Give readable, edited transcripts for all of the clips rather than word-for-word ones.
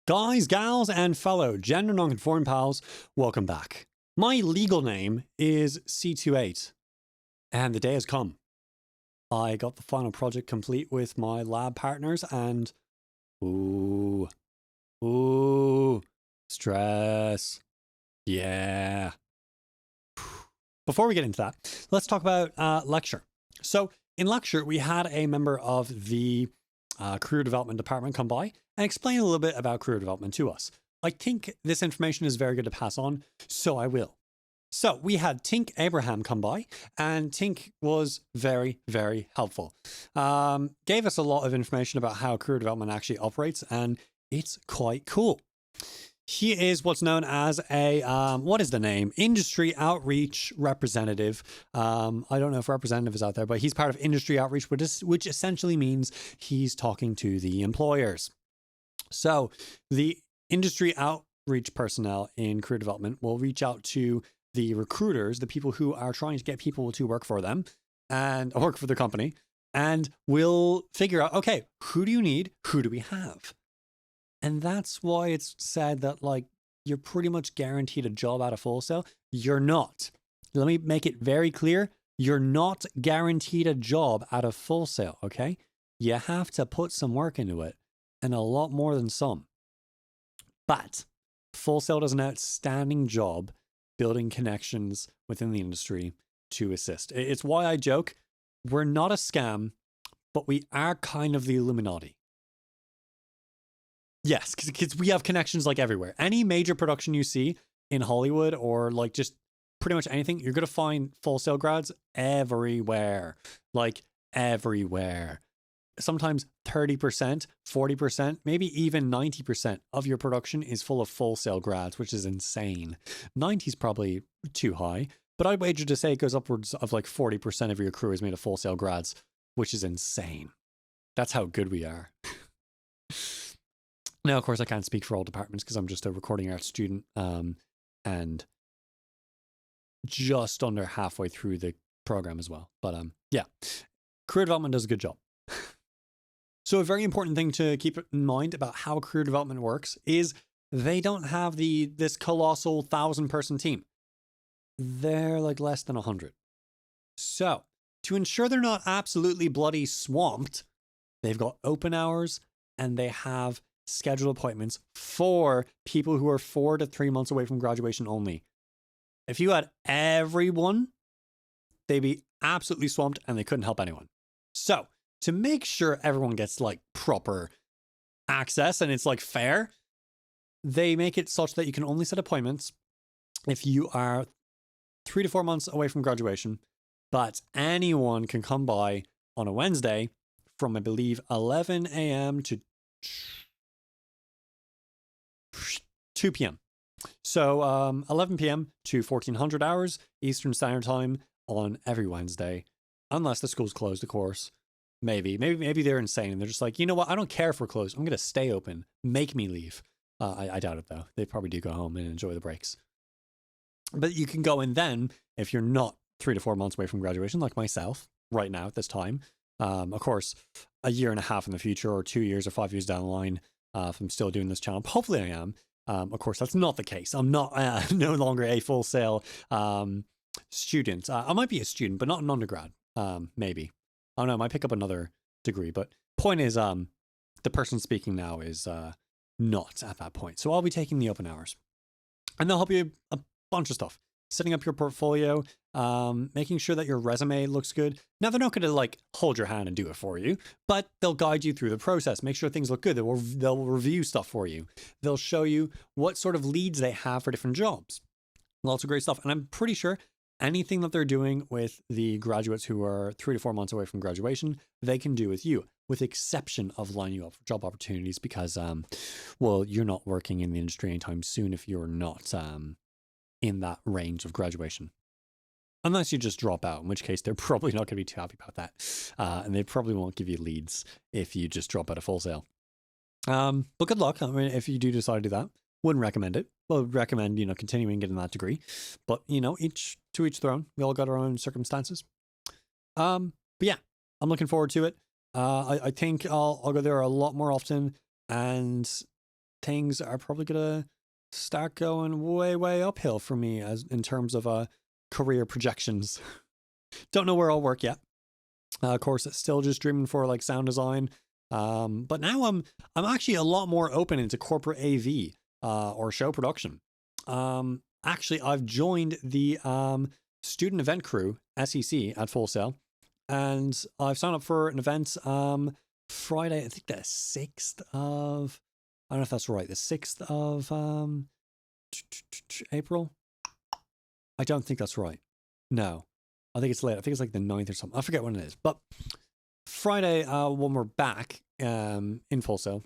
Guys, gals, and fellow gender non-conforming pals, welcome back. My legal name is C28, and the day has come. I got the final project complete with my lab partners, and ooh, stress. Yeah. Before we get into that, let's talk about lecture. So in lecture, we had a member of the career development department come by and explain a little bit about career development to us. I think this information is very good to pass on, so I will. So we had Tink Abraham come by, and Tink was very, very helpful. Gave us a lot of information about how career development actually operates, and it's quite cool. He is what's known as a, what is the name? Industry outreach representative. I don't know if representative is out there, but he's part of industry outreach, which essentially means he's talking to the employers. So the industry outreach personnel in career development will reach out to the recruiters, the people who are trying to get people to work for them and work for the company, and will figure out, okay, who do you need? Who do we have? And that's why it's said that, like, you're pretty much guaranteed a job out of Full Sail. You're not. Let me make it very clear. You're not guaranteed a job out of Full Sail, okay? You have to put some work into it, and a lot more than some. But Full Sail does an outstanding job building connections within the industry to assist. It's why I joke, we're not a scam, but we are kind of the Illuminati. Yes, because we have connections like everywhere. Any major production you see in Hollywood or like just pretty much anything, you're going to find Full Sail grads everywhere. Like everywhere. Sometimes 30%, 40%, maybe even 90% of your production is full of Full Sail grads, which is insane. 90 is probably too high, but I'd wager to say it goes upwards of like 40% of your crew is made of Full Sail grads, which is insane. That's how good we are. Now, of course, I can't speak for all departments because I'm just a recording arts student and just under halfway through the program as well. But yeah, career development does a good job. So a very important thing to keep in mind about how career development works is they don't have this colossal 1,000-person team. They're like less than 100. So to ensure they're not absolutely bloody swamped, they've got open hours and they have scheduled appointments for people who are 4 to 3 months away from graduation only. If you had everyone, they'd be absolutely swamped and they couldn't help anyone. So to make sure everyone gets like proper access and it's like fair, they make it such that you can only set appointments if you are 3 to 4 months away from graduation, but anyone can come by on a Wednesday from, I believe, 11 a.m. to 2 p.m. So 11 p.m. to 1400 hours Eastern Standard Time on every Wednesday, unless the school's closed, of course. Maybe they're insane and they're just like, you know what? I don't care if we're closed. I'm going to stay open. Make me leave. I doubt it though. They probably do go home and enjoy the breaks. But you can go in then if you're not 3 to 4 months away from graduation, like myself right now at this time. Of course, a year and a half in the future or 2 years or 5 years down the line, if I'm still doing this channel, hopefully I am. Of course, that's not the case. I'm not no longer a Full Sail student. I might be a student, but not an undergrad. Maybe. I don't know. I might pick up another degree. But point is, the person speaking now is not at that point. So I'll be taking the open hours. And they'll help you a bunch of stuff. Setting up your portfolio, making sure that your resume looks good. Now, they're not going to like hold your hand and do it for you, but they'll guide you through the process, make sure things look good. They'll review stuff for you. They'll show you what sort of leads they have for different jobs. Lots of great stuff. And I'm pretty sure anything that they're doing with the graduates who are 3 to 4 months away from graduation, they can do with you, with the exception of lining you up for job opportunities because, well, you're not working in the industry anytime soon if you're not in that range of graduation. Unless you just drop out, in which case they're probably not going to be too happy about that. And they probably won't give you leads if you just drop out of Full Sail. But good luck. I mean, if you do decide to do that, wouldn't recommend it. Well, recommend, continuing getting that degree. But, each to each their own. We all got our own circumstances. But yeah, I'm looking forward to it. I think I'll go there a lot more often. And things are probably gonna start going way uphill for me as in terms of career projections. Don't know where I'll work yet. Of course, it's still just dreaming for like sound design. But now I'm actually a lot more open into corporate AV or show production. Actually, I've joined the student event crew SEC at Full Sail, and I've signed up for an event Friday. I think the 6th of, I don't know if that's right, the 6th of April. I don't think that's right. No, I think it's late. I think it's like the 9th or something. I forget when it is. But Friday, when we're back in Full Sail,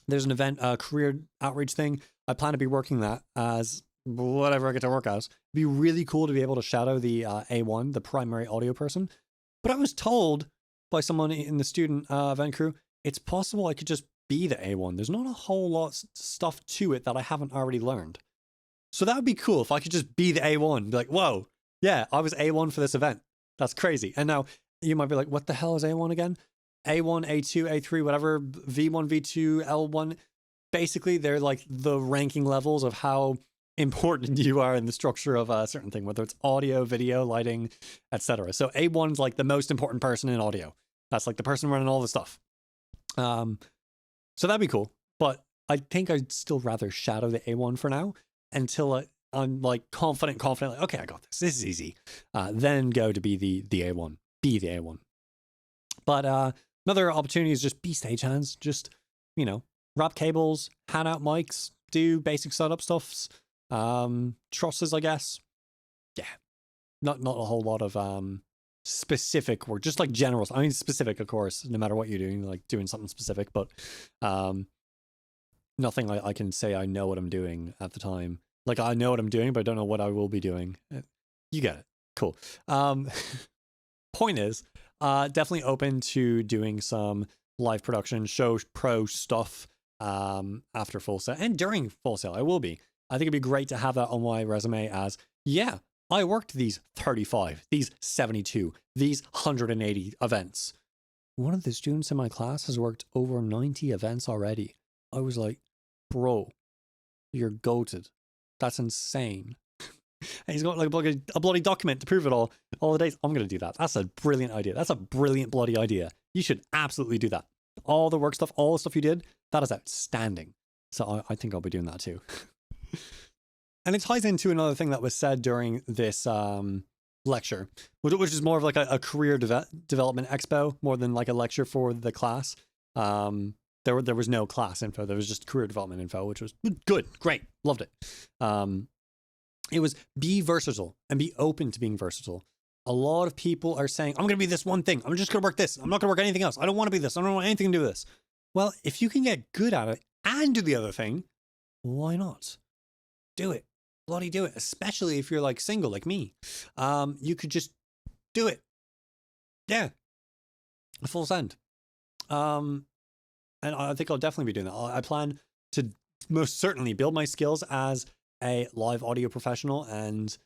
there's an event, a career outreach thing. I plan to be working that as whatever I get to work as. It'd be really cool to be able to shadow the A1, the primary audio person. But I was told by someone in the student event crew, it's possible I could just be the A1. There's not a whole lot of stuff to it that I haven't already learned. So that would be cool if I could just be the A1. Be like, whoa, yeah, I was A1 for this event. That's crazy. And now you might be like, what the hell is A1 again? A1, A2, A3, whatever, V1, V2, L1. Basically, they're like the ranking levels of how important you are in the structure of a certain thing, whether it's audio, video, lighting, etc. So A1's like the most important person in audio. That's like the person running all the stuff. So that'd be cool. But I think I'd still rather shadow the A1 for now until I'm like confident, like, okay, I got this. This is easy. Then go to be the A1. Be the A1. But another opportunity is just be stagehands. Just, you know, wrap cables, hand out mics, do basic setup stuffs, trusses, I guess. Yeah, not a whole lot of specific work, just like general. I mean, specific, of course, no matter what you're doing, like doing something specific, but nothing I can say I know what I'm doing at the time. Like, I know what I'm doing, but I don't know what I will be doing. You get it. Cool. Point is, definitely open to doing some live production, show pro stuff after Full Sail and during Full Sail. I will be. I think it'd be great to have that on my resume as, yeah, I worked these 35, these 72, these 180 events. One of the students in my class has worked over 90 events already. I was like, bro, you're goated. That's insane. And he's got like a bloody document to prove it all the days. I'm going to do that. That's a brilliant idea. That's a brilliant bloody idea. You should absolutely do that. All the work stuff, all the stuff you did, that is outstanding. So I think I'll be doing that too. And it ties into another thing that was said during this lecture, which is more of like a career development expo, more than like a lecture for the class. There was no class info. There was just career development info, which was good, great, loved it. It was be versatile and be open to being versatile. A lot of people are saying, I'm going to be this one thing. I'm just going to work this. I'm not going to work anything else. I don't want to be this. I don't want anything to do with this. Well, if you can get good at it and do the other thing, why not? Do it. Bloody do it. Especially if you're like single like me. You could just do it. Yeah. A full send. And I think I'll definitely be doing that. I plan to most certainly build my skills as a live audio professional. And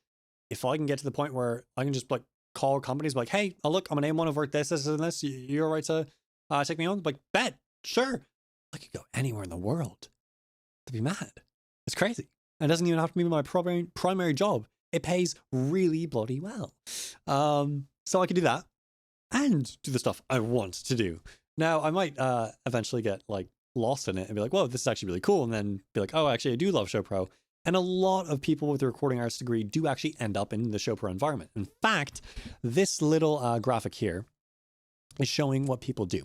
if I can get to the point where I can just like call companies like, hey, oh, look, I'm an A1, I've worked this, and this. You're all right to take me on? Like, bet, sure. I could go anywhere in the world. To be mad. It's crazy. It doesn't even have to be my primary job. It pays really bloody well. So I could do that and do the stuff I want to do. Now, I might eventually get like lost in it and be like, whoa, this is actually really cool. And then be like, oh, actually, I do love Show Pro. And a lot of people with a recording arts degree do actually end up in the Show Pro environment. In fact, this little graphic here is showing what people do.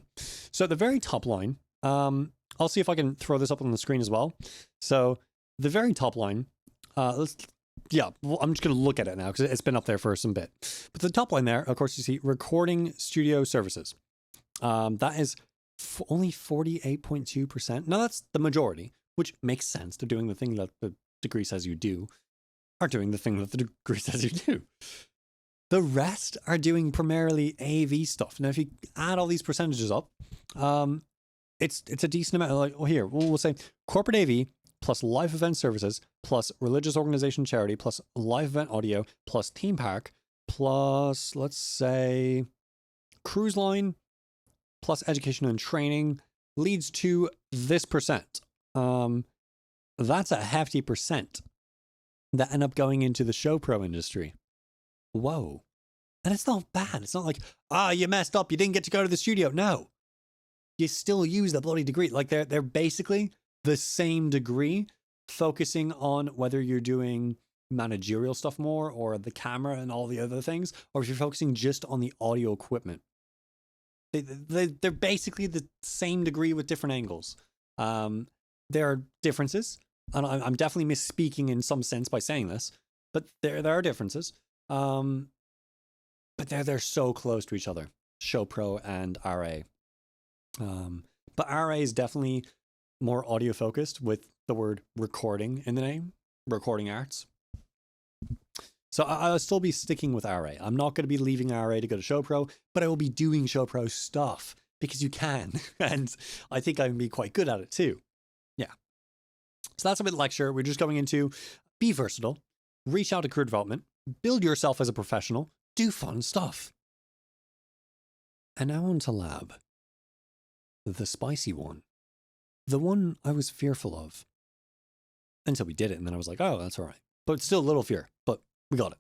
So at the very top line, I'll see if I can throw this up on the screen as well. So the very top line, I'm just going to look at it now because it's been up there for some bit. But the top line there, of course, you see recording studio services. That is only 48.2%. Now that's the majority, which makes sense. They're doing the thing that the degree says you do, are doing the thing that the degree says you do. The rest are doing primarily AV stuff. Now, if you add all these percentages up, it's a decent amount. Like, well, here we'll say corporate AV plus live event services plus religious organization charity plus live event audio plus theme park plus, let's say, cruise line plus education and training leads to this percent. That's a hefty percent that end up going into the show pro industry. Whoa. And it's not bad. It's not like, you messed up, you didn't get to go to the studio. No. You still use the bloody degree. Like they're basically the same degree, focusing on whether you're doing managerial stuff more or the camera and all the other things, or if you're focusing just on the audio equipment. They're basically the same degree with different angles. There are differences, and I'm definitely misspeaking in some sense by saying this, but there are differences. But they're so close to each other, Show Pro and RA. But RA is definitely more audio focused with the word recording in the name, recording arts. So I'll still be sticking with RA. I'm not going to be leaving RA to go to Show Pro, but I will be doing Show Pro stuff because you can. And I think I can be quite good at it too. Yeah. So that's a bit of lecture. We're just going into be versatile, reach out to career development, build yourself as a professional, do fun stuff. And now on to lab. The spicy one. The one I was fearful of. Until we did it, and then I was like, oh, that's all right. But still a little fear, but we got it.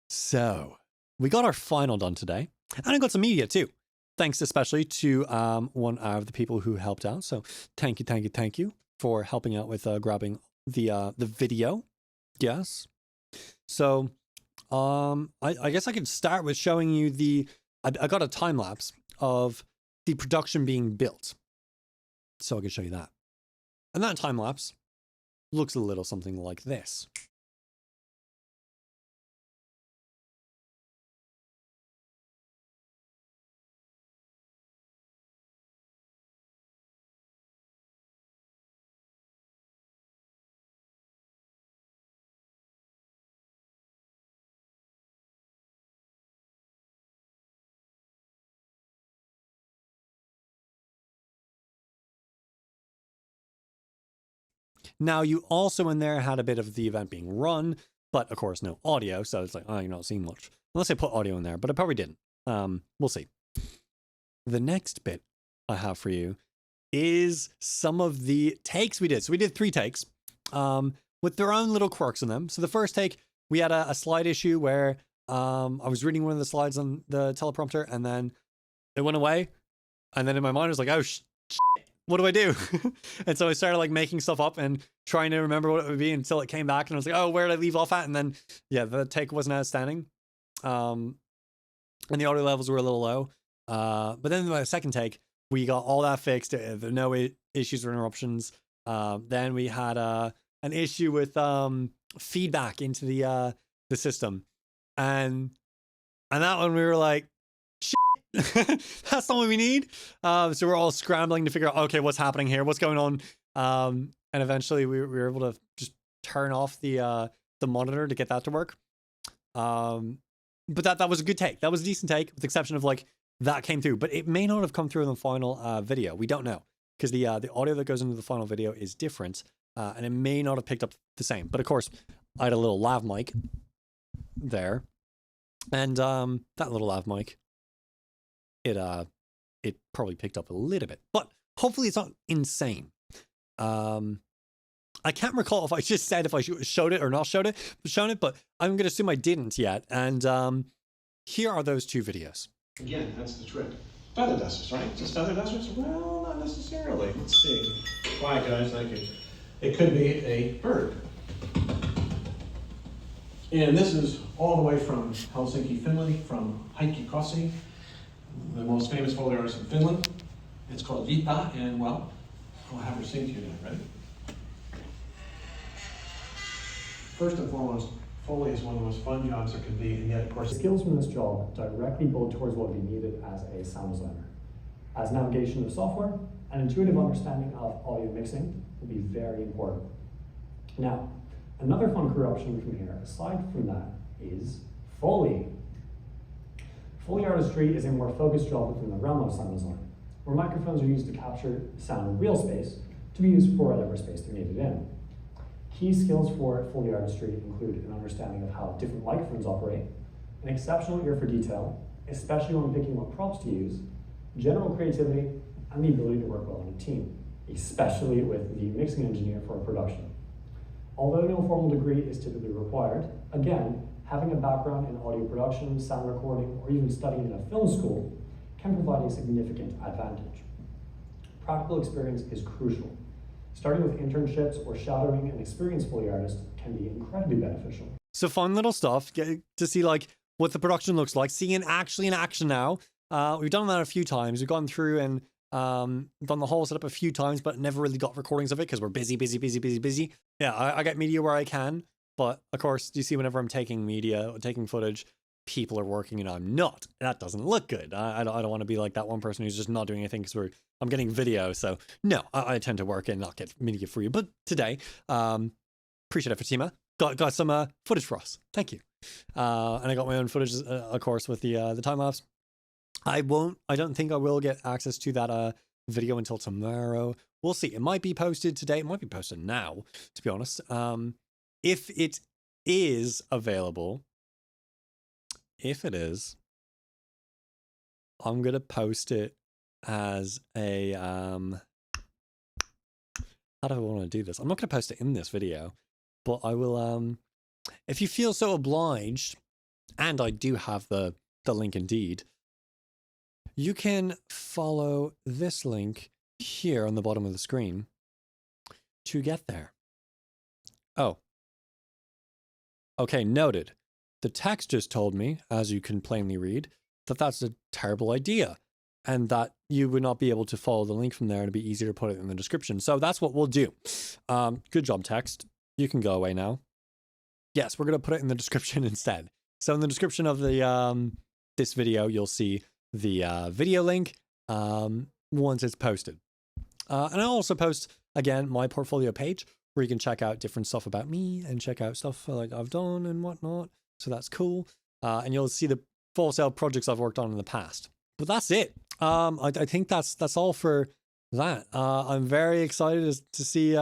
So, we got our final done today. And I got some media too. Thanks especially to one of the people who helped out. So, thank you for helping out with grabbing the video. Yes. So, I guess I could start with showing you I got a time lapse of the production being built. So I can show you that. And that time lapse looks a little something like this. Now, you also in there had a bit of the event being run, but of course, no audio. So it's like, oh, you're not seeing much. Unless I put audio in there, but I probably didn't. We'll see. The next bit I have for you is some of the takes we did. So we did 3 takes with their own little quirks in them. So the first take, we had a slide issue where I was reading one of the slides on the teleprompter and then it went away. And then in my mind, I was like, oh, shit, what do I do? And so I started like making stuff up and trying to remember what it would be until it came back. And I was like, oh, where did I leave off at? And then, yeah, the take wasn't outstanding. And the audio levels were a little low. But then in my second take, we got all that fixed. There were no issues or interruptions. Then we had an issue with feedback into the system. And that one we were like, that's not what we need. So we're all scrambling to figure out, okay, what's happening here? What's going on? And eventually we were able to just turn off the monitor to get that to work. But that was a good take. That was a decent take, with the exception of like that came through. But it may not have come through in the final video. We don't know, because the audio that goes into the final video is different, and it may not have picked up the same. But of course, I had a little lav mic there, and that little lav mic, it probably picked up a little bit, but hopefully it's not insane. I can't recall if I just said if I showed it or not shown it, but I'm going to assume I didn't yet. And here are those 2 videos. Again, that's the trick. Feather dusters, right? Just feather dusters? Well, not necessarily. Let's see. Quiet, guys. Thank you. It could be a bird. And this is all the way from Helsinki, Finland, from Heikki Kossi, the most famous Foley artist in Finland. It's called Vita, and well, I'll have her sing to you now. Ready? First and foremost, Foley is one of the most fun jobs there can be, and yet, of course, skills from this job directly bode towards what would be needed as a sound designer. As navigation of software, an intuitive understanding of audio mixing will be very important. Now, another fun career option from here, aside from that, is Foley. Foley artistry is a more focused job within the realm of sound design, where microphones are used to capture sound in real space to be used for whatever space they're needed in. Key skills for Foley artistry include an understanding of how different microphones operate, an exceptional ear for detail, especially when picking what props to use, general creativity, and the ability to work well in a team. especially with the mixing engineer for a production. Although no formal degree is typically required, again, having a background in audio production, sound recording, or even studying in a film school can provide a significant advantage. Practical experience is crucial. Starting with internships or shadowing an experienced Foley artist can be incredibly beneficial. So fun little stuff, get to see like what the production looks like, seeing it actually in action now. We've done that a few times. We've gone through and done the whole setup a few times, but never really got recordings of it because we're busy. Yeah, I get media where I can, but of course, you see whenever I'm taking media, taking footage, people are working and I'm not. That doesn't look good. I don't want to be like that one person who's just not doing anything because I'm getting video. So no, I tend to work and not get media for you. But today, appreciate it, Fatima. Got some footage for us. Thank you. And I got my own footage, of course, with the time lapse. I don't think I will get access to that video until tomorrow. We'll see. It might be posted today. It might be posted now, to be honest. If it is available, if it is, I'm gonna post it as a how do I want to do this? I'm not gonna post it in this video, but I will if you feel so obliged, and I do have the link indeed, you can follow this link here on the bottom of the screen to get there. Oh. Okay, noted. The text just told me, as you can plainly read, that that's a terrible idea and that you would not be able to follow the link from there and it'd be easier to put it in the description. So that's what we'll do. Good job, text. You can go away now. Yes, we're going to put it in the description instead. So in the description of the this video, you'll see the video link once it's posted. And I'll also post, again, my portfolio page where you can check out different stuff about me and check out stuff like I've done and whatnot. So that's cool. And you'll see the full sale projects I've worked on in the past. But that's it. I think that's all for that. I'm very excited to see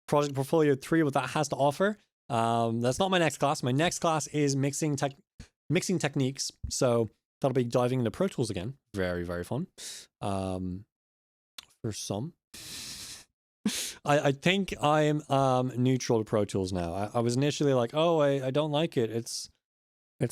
Project Portfolio 3, what that has to offer. That's not my next class. My next class is mixing techniques. So that'll be diving into Pro Tools again. Very, very fun. For some. I think I'm neutral to Pro Tools now. I was initially like, oh, I don't like it. It's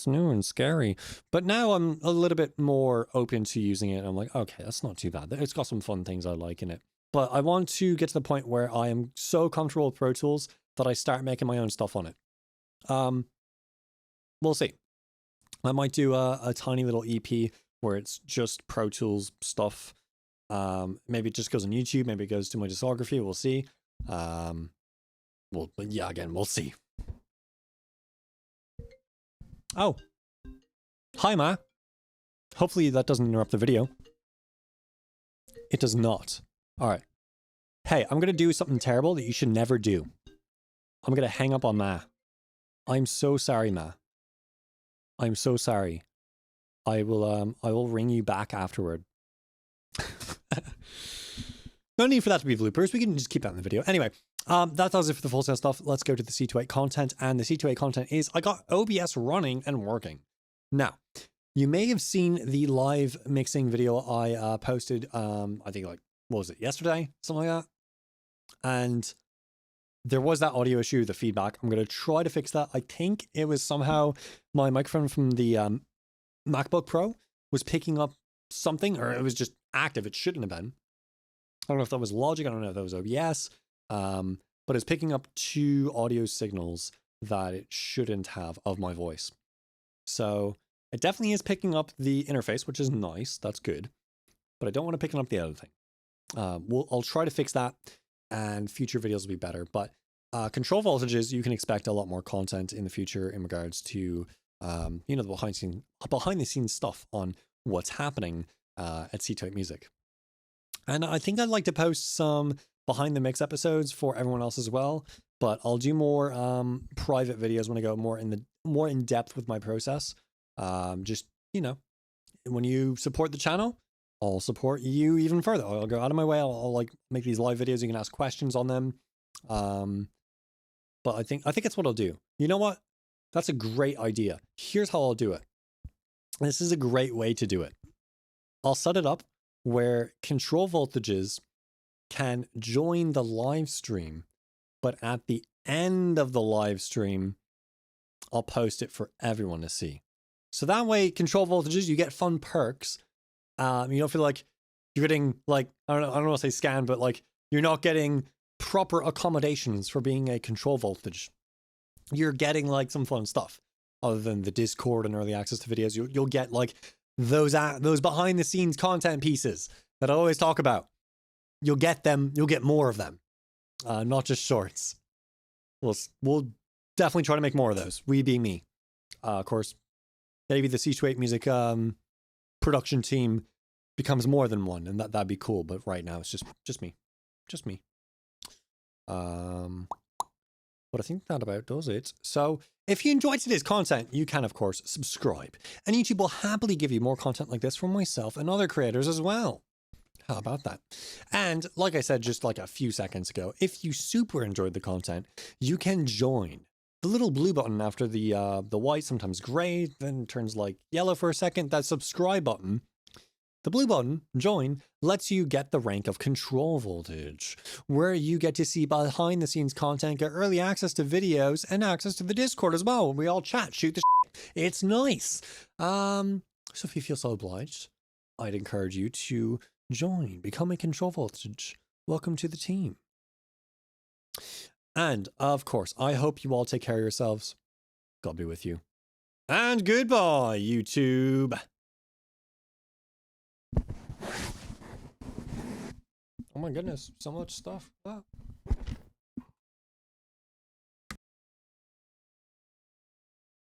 new and scary. But now I'm a little bit more open to using it. I'm like, okay, that's not too bad. It's got some fun things I like in it. But I want to get to the point where I am so comfortable with Pro Tools that I start making my own stuff on it. We'll see. I might do a tiny little EP where it's just Pro Tools stuff. Maybe it just goes on YouTube. Maybe it goes to my discography. We'll see. We'll see. Oh, hi, Ma. Hopefully that doesn't interrupt the video. It does not. All right. Hey, I'm going to do something terrible that you should never do. I'm going to hang up on Ma. I'm so sorry, Ma. I'm so sorry. I will ring you back afterward. No need for that to be bloopers. We can just keep that in the video. Anyway, that does it for the full set stuff. Let's go to the C28 content. And the C28 content is I got OBS running and working. Now, you may have seen the live mixing video I posted, I think like, what was it, yesterday? Something like that. And there was that audio issue, the feedback. I'm going to try to fix that. I think it was somehow my microphone from the MacBook Pro was picking up something, or it was just active. It shouldn't have been. I don't know if that was Logic. I don't know if that was OBS. But it's picking up two audio signals that it shouldn't have of my voice. So it definitely is picking up the interface, which is nice. That's good. But I don't want to pick up the other thing. I'll try to fix that, and future videos will be better. But control voltages, you can expect a lot more content in the future in regards to the behind the scenes stuff on what's happening at C28 Music. And I think I'd like to post some behind the mix episodes for everyone else as well, but I'll do more private videos when I go more in depth with my process. Just, when you support the channel, I'll support you even further. I'll go out of my way. I'll like make these live videos. You can ask questions on them. But I think that's what I'll do. You know what? That's a great idea. Here's how I'll do it. This is a great way to do it. I'll set it up where control voltages can join the live stream, but at the end of the live stream, I'll post it for everyone to see. So that way, control voltages, you get fun perks. You don't feel like you're getting, like, I don't want to say scammed, but like you're not getting proper accommodations for being a control voltage. You're getting like some fun stuff other than the Discord and early access to videos. You'll get like those behind the scenes content pieces that I always talk about. You'll get them. You'll get more of them, not just shorts. We'll definitely try to make more of those. We being me, of course. Maybe the C28 Music production team becomes more than one, and that'd be cool. But right now, it's just me. But I think that about does it. So if you enjoyed today's content, you can, of course, subscribe. And YouTube will happily give you more content like this from myself and other creators as well. How about that? And like I said just like a few seconds ago, if you super enjoyed the content, you can join. The little blue button after the white, sometimes gray, then turns like yellow for a second, that subscribe button. The blue button, join, lets you get the rank of control voltage, where you get to see behind the scenes content, get early access to videos, and access to the Discord as well. We all chat, shoot the shit. It's nice. So if you feel so obliged, I'd encourage you to join, become a control voltage. Welcome to the team. And of course, I hope you all take care of yourselves. God be with you. And goodbye, YouTube. Oh my goodness, so much stuff. Wow.